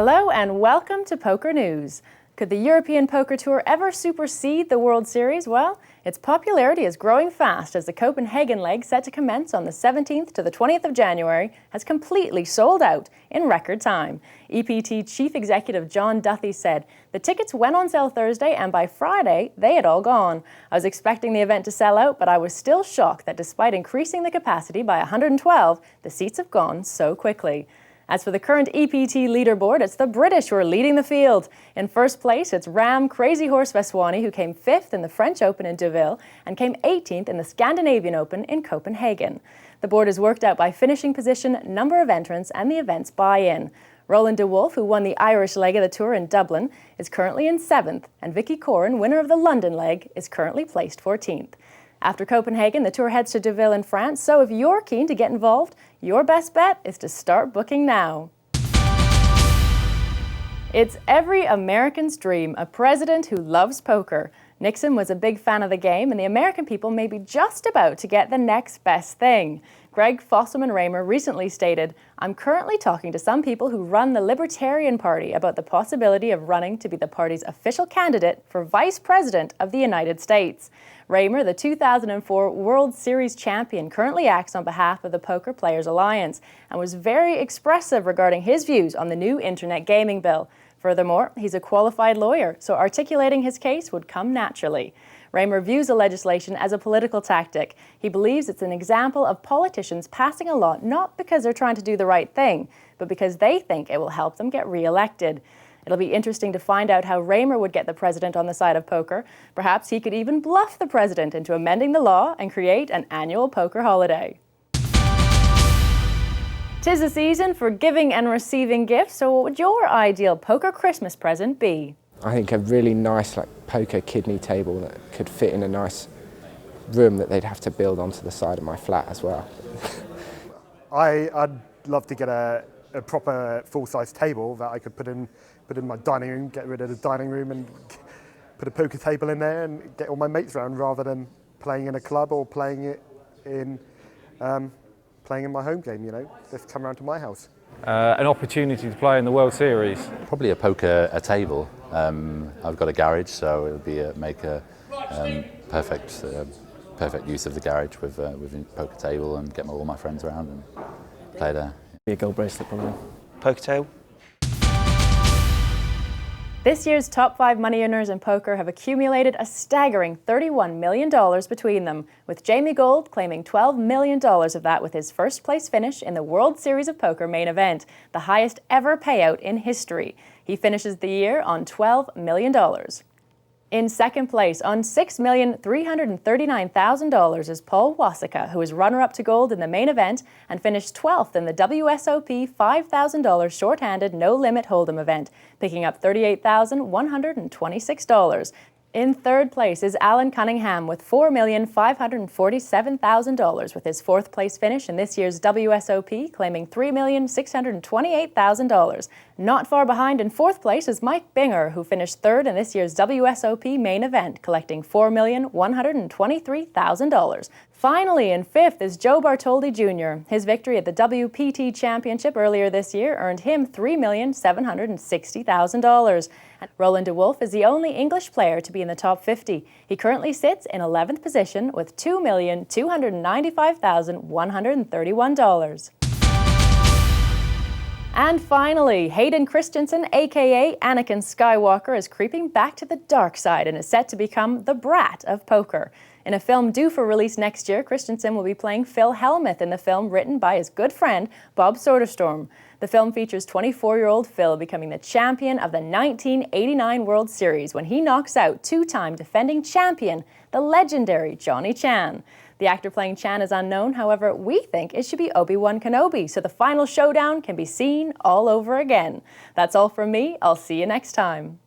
Hello and welcome to Poker News. Could the European Poker Tour ever supersede the World Series? Well, its popularity is growing fast as the Copenhagen leg, set to commence on the 17th to the 20th of January, has completely sold out in record time. EPT Chief Executive John Duthie said, "The tickets went on sale Thursday and by Friday they had all gone. I was expecting the event to sell out, but I was still shocked that despite increasing the capacity by 112, the seats have gone so quickly." As for the current EPT leaderboard, it's the British who are leading the field. In first place, it's Ram Crazy Horse Vaswani, who came 5th in the French Open in Deauville and came 18th in the Scandinavian Open in Copenhagen. The board is worked out by finishing position, number of entrants, and the event's buy-in. Roland de Wolf, who won the Irish leg of the tour in Dublin, is currently in 7th, and Vicky Corin, winner of the London leg, is currently placed 14th. After Copenhagen, the tour heads to Deauville in France, so if you're keen to get involved, your best bet is to start booking now. It's every American's dream, a president who loves poker. Nixon was a big fan of the game, and the American people may be just about to get the next best thing. Greg Fosselman-Raymer recently stated, "I'm currently talking to some people who run the Libertarian Party about the possibility of running to be the party's official candidate for Vice President of the United States." Raymer, the 2004 World Series champion, currently acts on behalf of the Poker Players Alliance and was very expressive regarding his views on the new internet gaming bill. Furthermore, he's a qualified lawyer, so articulating his case would come naturally. Raymer views the legislation as a political tactic. He believes it's an example of politicians passing a law not because they're trying to do the right thing, but because they think it will help them get re-elected. It'll be interesting to find out how Raymer would get the president on the side of poker. Perhaps he could even bluff the president into amending the law and create an annual poker holiday. 'Tis the season for giving and receiving gifts, so what would your ideal poker Christmas present be? I think a really nice poker kidney table that could fit in a nice room that they'd have to build onto the side of my flat as well. I'd love to get a proper full-size table that I could put in my dining room, get rid of the dining room and put a poker table in there and get all my mates around rather than playing in a club or playing in my home game, you know. Just come around to my house. An opportunity to play in the World Series. Probably a table. I've got a garage, so it would be make a perfect use of the garage with a poker table and get all my friends around and play there. Be a gold bracelet probably. Poker table. This year's top 5 money earners in poker have accumulated a staggering $31 million between them, with Jamie Gold claiming $12 million of that with his first place finish in the World Series of Poker main event, the highest ever payout in history. He finishes the year on $12 million. In second place, on $6,339,000, is Paul Wasika, who is runner-up to gold in the main event and finished 12th in the WSOP $5,000 shorthanded no-limit hold'em event, picking up $38,126. In third place is Alan Cunningham with $4,547,000 with his fourth place finish in this year's WSOP, claiming $3,628,000. Not far behind in fourth place is Mike Binger, who finished third in this year's WSOP main event, collecting $4,123,000. Finally, in fifth is Joe Bartoldi Jr. His victory at the WPT Championship earlier this year earned him $3,760,000. Roland de Wolf is the only English player to be in the top 50. He currently sits in 11th position with $2,295,131. And finally, Hayden Christensen, aka Anakin Skywalker, is creeping back to the dark side and is set to become the brat of poker. In a film due for release next year, Christensen will be playing Phil Hellmuth in the film written by his good friend, Bob Soderstrom. The film features 24-year-old Phil becoming the champion of the 1989 World Series when he knocks out two-time defending champion, the legendary Johnny Chan. The actor playing Chan is unknown, however, we think it should be Obi-Wan Kenobi, so the final showdown can be seen all over again. That's all from me. I'll see you next time.